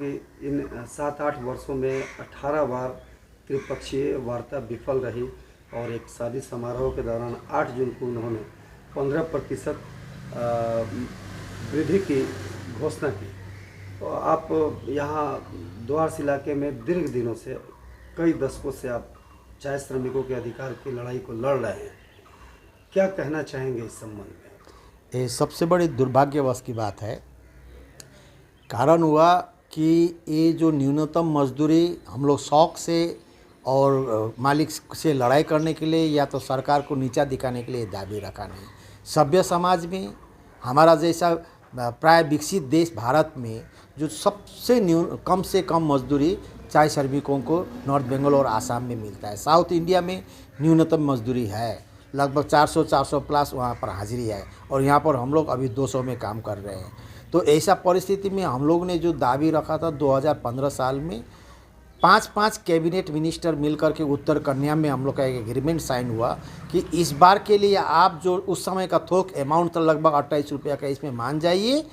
कि इन 7-8 वर्षों में 18 बार त्रिपक्षीय वार्ता विफल रही और एक शादी समारोह के दौरान 8 जून को उन्होंने 15% वृद्धि की घोषणा की। तो आप यहाँ द्वारस इलाके में दीर्घ दिनों से, कई दशकों से आप चाय श्रमिकों के अधिकार की लड़ाई को लड़ रहे हैं, क्या कहना चाहेंगे इस संबंध में? ये सबसे बड़ी दुर्भाग्यवश की बात है। कारण हुआ कि ये जो न्यूनतम मजदूरी हम लोग शौक से और मालिक से लड़ाई करने के लिए या तो सरकार को नीचा दिखाने के लिए दाबी रखा नहीं। सभ्य समाज में हमारा जैसा प्राय विकसित देश भारत में जो सबसे कम से कम मजदूरी चाय श्रमिकों को नॉर्थ बंगाल और आसाम में मिलता है। साउथ इंडिया में न्यूनतम मजदूरी है, लगभग 400 प्लस वहाँ पर हाजिरी है और यहाँ पर हम लोग अभी 200 में काम कर रहे हैं। तो ऐसा परिस्थिति में हम लोग ने जो दावी रखा था 2015 साल में 5 कैबिनेट मिनिस्टर मिलकर के उत्तर कन्या में हम लोग का एक एग्रीमेंट साइन हुआ कि इस बार के लिए आप जो उस समय का थोक अमाउंट था लगभग 28 रुपया का, इसमें मान जाइए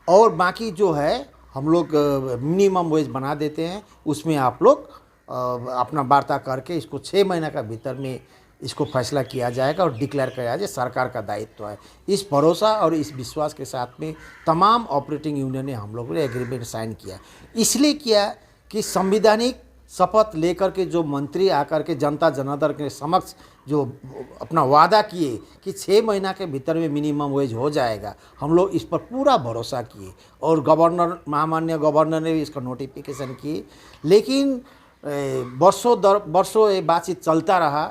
और बाकी जो है हम लोग मिनिमम वेज बना देते हैं, उसमें आप लोग अपना वार्ता करके इसको 6 महीने का भीतर में इसको फैसला किया जाएगा और डिक्लेयर किया जाए, सरकार का दायित्व है। इस भरोसा और इस विश्वास के साथ में तमाम ऑपरेटिंग यूनियन ने हम लोगों ने एग्रीमेंट साइन किया। इसलिए किया कि संवैधानिक शपथ लेकर के जो मंत्री आकर के जनता जनार्दन के समक्ष जो अपना वादा किए कि 6 महीना के भीतर में मिनिमम वेज हो जाएगा, हम लोग इस पर पूरा भरोसा किए और गवर्नर, महामान्य गवर्नर ने भी इसका नोटिफिकेशन किए। लेकिन वर्षों ये बातचीत चलता रहा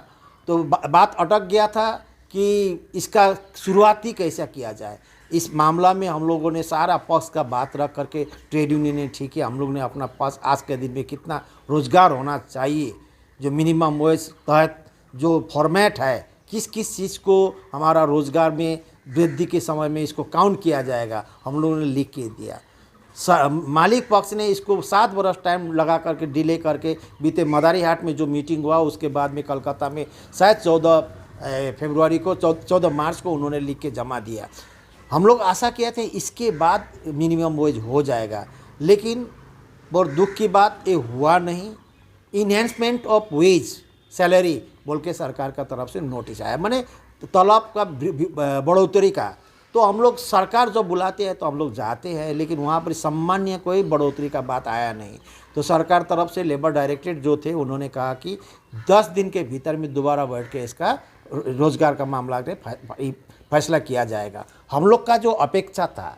तो बात अटक गया था कि इसका शुरुआती कैसा किया जाए। इस मामला में हम लोगों ने सारा पक्ष का बात रख करके ट्रेड यूनियन ने ठीक है, हम लोग ने अपना पास आज के दिन में कितना रोज़गार होना चाहिए, जो मिनिमम वेज तहत जो फॉर्मेट है, किस किस चीज़ को हमारा रोज़गार में वृद्धि के समय में इसको काउंट किया जाएगा, हम लोगों ने लिख के दिया। मालिक पक्ष ने इसको 7 वर्ष टाइम लगा करके डिले करके बीते मदारी हाट में जो मीटिंग हुआ उसके बाद में कलकत्ता में शायद 14 फरवरी को 14 मार्च को उन्होंने लिख के जमा दिया। हम लोग आशा किए थे इसके बाद मिनिमम वेज हो जाएगा, लेकिन बहुत दुख की बात ये हुआ नहीं। इन्हेंसमेंट ऑफ वेज सैलरी बोल के सरकार का तरफ से नोटिस आया, माने तलब का बढ़ोतरी का। तो हम लोग सरकार जब बुलाते हैं तो हम लोग जाते हैं, लेकिन वहाँ पर सामान्य कोई बढ़ोतरी का बात आया नहीं। तो सरकार तरफ से लेबर डायरेक्टरेट जो थे उन्होंने कहा कि 10 दिन के भीतर में दोबारा बैठ के इसका रोजगार का मामला फैसला किया जाएगा। हम लोग का जो अपेक्षा था,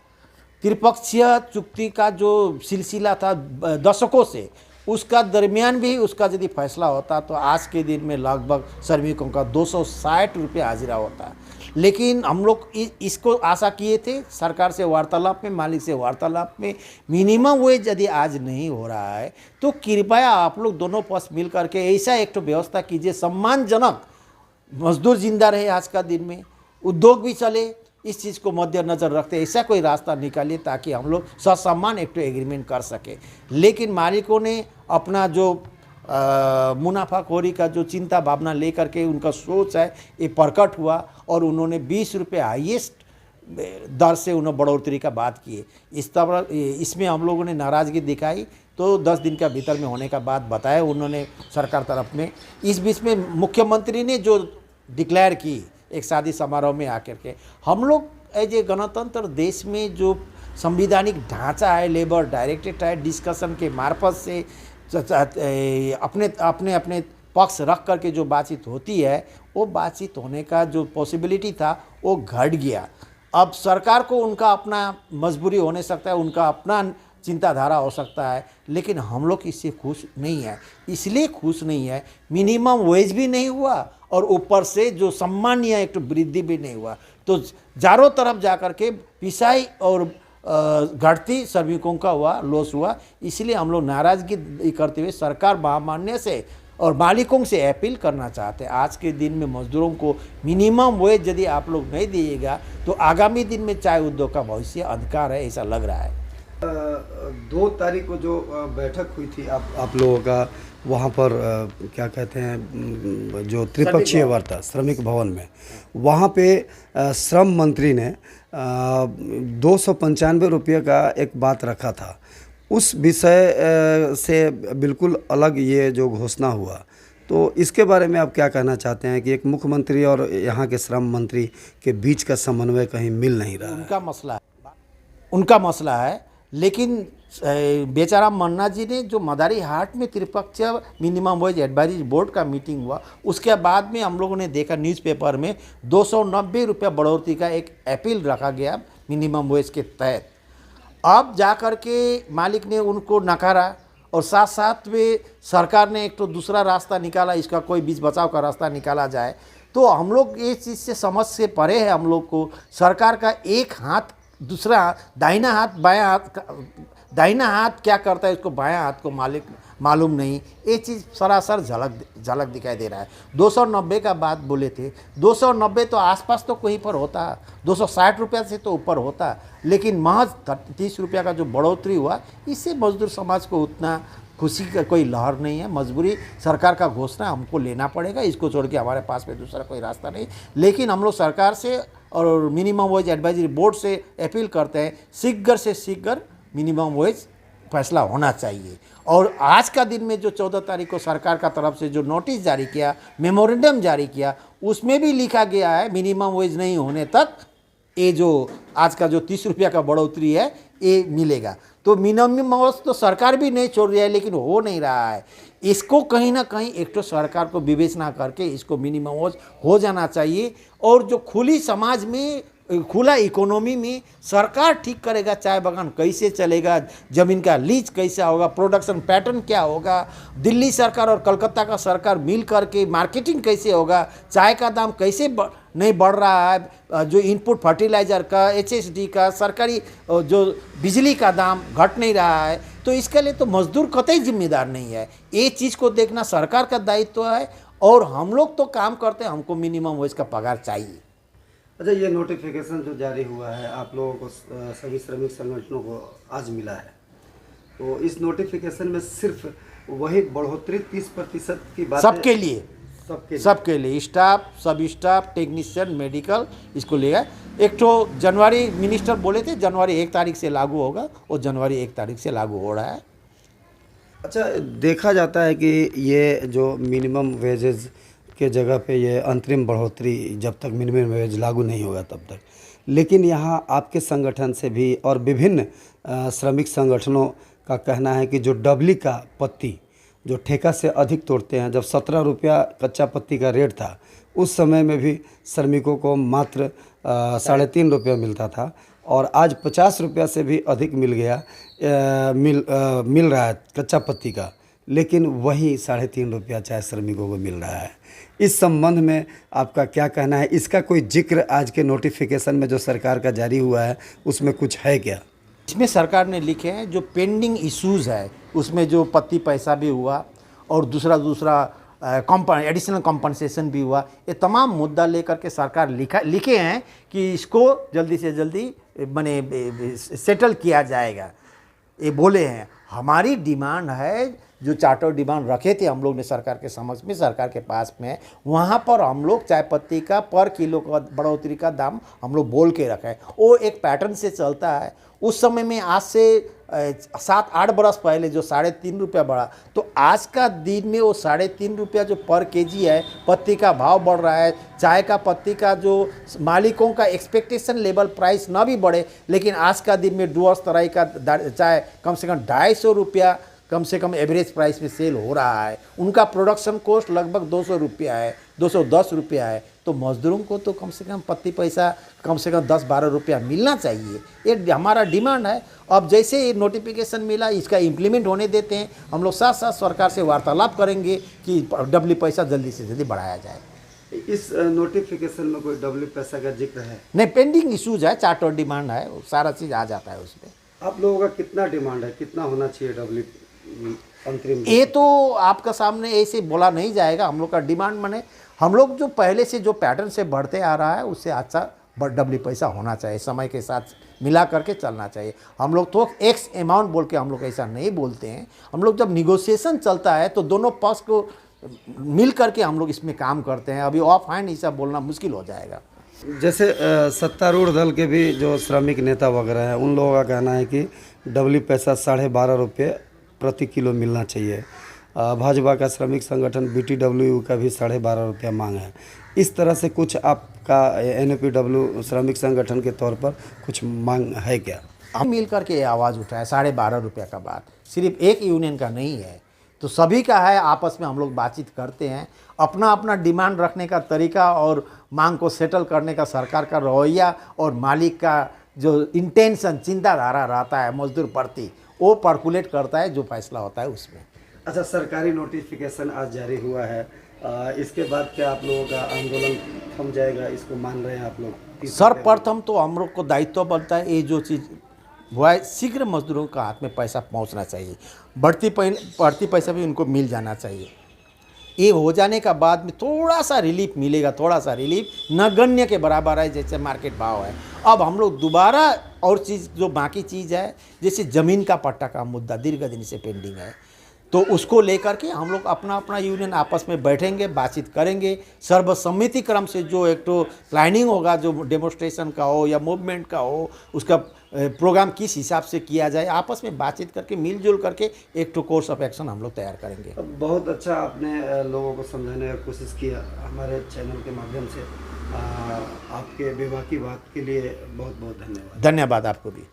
त्रिपक्षीय चुक्ति का जो सिलसिला था दशकों से, उसका दरमियान भी उसका यदि फैसला होता तो आज के दिन में लगभग श्रमिकों का 260 रुपये हाजिरा होता। लेकिन हम लोग इसको आशा किए थे सरकार से वार्तालाप में, मालिक से वार्तालाप में, मिनिमम वेज यदि आज नहीं हो रहा है तो कृपया आप लोग दोनों पक्ष मिल करके ऐसा एक तो व्यवस्था कीजिए सम्मानजनक मजदूर जिंदा रहे आज का दिन में, उद्योग भी चले, इस चीज़ को मद्देनज़र रखते ऐसा कोई रास्ता निकालिए ताकि हम लोग ससम्मान एक तो एग्रीमेंट कर सके। लेकिन मालिकों ने अपना जो मुनाफाखोरी का जो चिंता भावना लेकर के उनका सोच है ये प्रकट हुआ और उन्होंने 20 रुपये हाईएस्ट दर से उन्होंने बढ़ोतरी का बात किए। इसमें हम लोगों ने नाराज़गी दिखाई तो 10 दिन का भीतर में होने का बात बताया उन्होंने सरकार तरफ में। इस बीच में मुख्यमंत्री ने जो डिक्लेयर की एक शादी समारोह में आकर के, हम लोग एज ए गणतंत्र देश में जो संवैधानिक ढांचा है, लेबर डायरेक्टेड है, डिस्कशन के मार्फत से अपने पक्ष रख करके जो बातचीत होती है वो बातचीत होने का जो पॉसिबिलिटी था वो घट गया। अब सरकार को उनका अपना मजबूरी होने सकता है, उनका अपना चिंताधारा हो सकता है, लेकिन हम लोग इससे खुश नहीं है। इसलिए खुश नहीं है, मिनिमम वेज भी नहीं हुआ और ऊपर से जो सम्मानीय एक तो वृद्धि भी नहीं हुआ, तो चारों तरफ जाकर के पिसाई और घटती श्रमिकों का हुआ, लॉस हुआ। इसलिए हम लोग नाराज़गी करते हुए सरकार महामान्य से और मालिकों से अपील करना चाहते हैं, आज के दिन में मजदूरों को मिनिमम वेज यदि आप लोग नहीं दिएगा तो आगामी दिन में चाय उद्योग का भविष्य अंधकार है, ऐसा लग रहा है। 2 तारीख को जो बैठक हुई थी आप लोगों का वहाँ पर क्या कहते हैं जो त्रिपक्षीय वार्ता श्रमिक भवन में, वहाँ पे श्रम मंत्री ने 295 रुपये का एक बात रखा था। उस विषय से बिल्कुल अलग ये जो घोषणा हुआ, तो इसके बारे में आप क्या कहना चाहते हैं कि एक मुख्यमंत्री और यहाँ के श्रम मंत्री के बीच का समन्वय कहीं मिल नहीं रहा है? उनका मसला है, लेकिन बेचारा मन्ना जी ने जो मदारी हाट में त्रिपक्षीय मिनिमम वेज एडवाइजरी बोर्ड का मीटिंग हुआ, उसके बाद में हम लोगों ने देखा न्यूज़पेपर में 290 रुपये बढ़ोतरी का एक अपील रखा गया मिनिमम वेज के तहत। अब जा कर के मालिक ने उनको नकारा और साथ साथ में सरकार ने एक तो दूसरा रास्ता निकाला, इसका कोई बीच बचाव का रास्ता निकाला जाए। तो हम लोग ये चीज़ से समझ से परे है, हम लोग को सरकार का एक हाथ दूसरा दाहिना हाथ बायां हाथ दाहिना हाथ क्या करता है उसको बायां हाथ को मालूम नहीं। ये चीज़ सरासर झलक दिखाई दे रहा है। 290 का बात बोले थे, 290 तो आसपास तो कहीं पर होता, 260 रुपये से तो ऊपर होता, लेकिन महज 30 रुपया का जो बढ़ोतरी हुआ, इससे मजदूर समाज को उतना खुशी का कोई लहर नहीं है। मजबूरी सरकार का घोषणा हमको लेना पड़ेगा, इसको छोड़ के हमारे पास में दूसरा कोई रास्ता नहीं। लेकिन हम लोग सरकार से और मिनिमम वेज एडवाइजरी बोर्ड से अपील करते हैं, शीघ्र से शीघ्र मिनिमम वेज फैसला होना चाहिए। और आज का दिन में जो 14 तारीख को सरकार का तरफ से जो नोटिस जारी किया, मेमोरेंडम जारी किया, उसमें भी लिखा गया है मिनिमम वेज नहीं होने तक ये जो आज का जो 30 रुपया का बढ़ोतरी है ये मिलेगा। तो मिनिमम वेज तो सरकार भी नहीं छोड़ रही है, लेकिन हो नहीं रहा है। इसको कहीं ना कहीं एक तो सरकार को विवेचना करके इसको मिनिमम वेज हो जाना चाहिए। और जो खुली समाज में, खुला इकोनॉमी में सरकार ठीक करेगा, चाय बागान कैसे चलेगा, ज़मीन का लीज कैसा होगा, प्रोडक्शन पैटर्न क्या होगा, दिल्ली सरकार और कलकत्ता का सरकार मिल करके मार्केटिंग कैसे होगा, चाय का दाम कैसे नहीं बढ़ रहा है, जो इनपुट फर्टिलाइज़र का, एचएसडी का, सरकारी जो बिजली का दाम घट नहीं रहा है, तो इसके लिए तो मजदूर कतई जिम्मेदार नहीं है। ये चीज़ को देखना सरकार का दायित्व है और हम लोग तो काम करते हैं, हमको मिनिमम वेज का पगार चाहिए। अच्छा, ये नोटिफिकेशन जो जारी हुआ है आप लोगों को, सभी श्रमिक संगठनों को आज मिला है, तो इस नोटिफिकेशन में सिर्फ वही बढ़ोतरी 30% की बात सबके लिए स्टाफ, सब स्टाफ, टेक्नीशियन, मेडिकल, इसको लेगा। एक तो जनवरी मिनिस्टर बोले थे जनवरी 1 तारीख से लागू होगा, और जनवरी 1 तारीख से लागू हो रहा है। अच्छा, देखा जाता है कि ये जो मिनिमम वेजेस के जगह पे ये अंतरिम बढ़ोतरी जब तक मिनिमम वेज लागू नहीं होगा तब तक, लेकिन यहाँ आपके संगठन से भी और विभिन्न श्रमिक संगठनों का कहना है कि जो डबली का पत्ती जो ठेका से अधिक तोड़ते हैं, जब 17 रुपया कच्चा पत्ती का रेट था उस समय में भी श्रमिकों को मात्र 3.5 रुपया मिलता था, और आज 50 रुपया से भी अधिक मिल रहा है कच्चा पत्ती का, लेकिन वही 3.5 रुपया चाय श्रमिकों को मिल रहा है। इस संबंध में आपका क्या कहना है? इसका कोई जिक्र आज के नोटिफिकेशन में जो सरकार का जारी हुआ है उसमें कुछ है क्या? इसमें सरकार ने लिखे हैं जो पेंडिंग इश्यूज़ है, उसमें जो पत्ती पैसा भी हुआ और दूसरा एडिशनल कॉम्पनसेशन भी हुआ, ये तमाम मुद्दा लेकर के सरकार लिखे हैं कि इसको जल्दी से जल्दी सेटल किया जाएगा। ये बोले हैं। हमारी डिमांड है, जो चार्टर डिमांड रखे थे हम लोग ने सरकार के समक्ष में, सरकार के पास में, वहाँ पर हम लोग चाय पत्ती का पर किलो का बढ़ोतरी का दाम हम लोग बोल के रखे हैं। वो एक पैटर्न से चलता है। उस समय में आज से 7-8 बरस पहले जो 3.5 रुपया बढ़ा, तो आज का दिन में वो 3.5 रुपया जो पर केजी है पत्ती का भाव बढ़ रहा है। चाय का पत्ती का जो मालिकों का एक्सपेक्टेशन लेवल प्राइस ना भी बढ़े, लेकिन आज का दिन में डुअर्स तराई का चाय कम से कम 250 रुपया कम से कम एवरेज प्राइस में सेल हो रहा है। उनका प्रोडक्शन कॉस्ट लगभग 200 रुपया है, 210 रुपया है। तो मजदूरों को तो कम से कम पत्ती पैसा कम से कम 10-12 रुपया मिलना चाहिए, ये हमारा डिमांड है। अब जैसे ये नोटिफिकेशन मिला, इसका इम्प्लीमेंट होने देते हैं। हम लोग साथ साथ सरकार से वार्तालाप करेंगे कि डबली पैसा जल्दी से जल्दी बढ़ाया जाए। इस नोटिफिकेशन में कोई डबली पैसा का जिक्र है? नहीं, पेंडिंग इशूज है, चार्टर डिमांड है, सारा चीज़ आ जाता है उसमें। आप लोगों का कितना डिमांड है, कितना होना चाहिए डबली अंतरिम? ये तो आपका सामने ऐसे बोला नहीं जाएगा। हम लोग का डिमांड माने हम लोग जो पहले से जो पैटर्न से बढ़ते आ रहा है उससे अच्छा डबली पैसा होना चाहिए, समय के साथ मिला करके चलना चाहिए। हम लोग तो एक्स अमाउंट बोल के हम लोग ऐसा नहीं बोलते हैं। हम लोग जब निगोशिएशन चलता है तो दोनों पक्ष को मिल करके हम लोग इसमें काम करते हैं। अभी ऑफ हैंड ऐसा बोलना मुश्किल हो जाएगा। जैसे सत्तारूढ़ दल के भी जो श्रमिक नेता वगैरह हैं, उन लोगों का कहना है कि डबली पैसा 12.5 रुपये प्रति किलो मिलना चाहिए। भाजपा का श्रमिक संगठन BTWU का भी 12.5 रुपया मांग है। इस तरह से कुछ आपका NUPW श्रमिक संगठन के तौर पर कुछ मांग है क्या? हम मिल करके ये आवाज़ उठाए 12.5 रुपये का बात सिर्फ एक यूनियन का नहीं है, तो सभी का है। आपस में हम लोग बातचीत करते हैं, अपना अपना डिमांड रखने का तरीका और मांग को सेटल करने का सरकार का रवैया और मालिक का जो इंटेंशन चिंताधारा रहता है मजदूर प्रति, वो पर्कुलेट करता है, जो फैसला होता है उसमें। अच्छा, सरकारी नोटिफिकेशन आज जारी हुआ है, इसके बाद क्या आप लोगों का आंदोलन थम जाएगा? इसको मान रहे हैं आप लोग? सर्वप्रथम तो हम लोग को दायित्व बनता है, ये जो चीज़ हुआ है शीघ्र मजदूरों का हाथ में पैसा पहुंचना चाहिए, बढ़ती पैसा भी उनको मिल जाना चाहिए। ये हो जाने का बाद में थोड़ा सा रिलीफ मिलेगा, थोड़ा सा रिलीफ नगण्य के बराबर है जैसे मार्केट भाव है। अब हम लोग दोबारा और चीज़ जो बाकी चीज़ है, जैसे ज़मीन का पट्टा का मुद्दा दीर्घ दिन से पेंडिंग है, तो उसको लेकर के हम लोग अपना अपना यूनियन आपस में बैठेंगे, बातचीत करेंगे। सर्वसम्मति क्रम से जो एक तो प्लानिंग होगा, जो डेमोन्स्ट्रेशन का हो या मूवमेंट का हो, उसका प्रोग्राम किस हिसाब से किया जाए, आपस में बातचीत करके मिलजुल करके एक तो कोर्स ऑफ एक्शन हम लोग तैयार करेंगे। बहुत अच्छा आपने लोगों को समझाने की कोशिश किया हमारे चैनल के माध्यम से। आपके बेबाकी बात के लिए बहुत बहुत धन्यवाद। धन्यवाद आपको भी।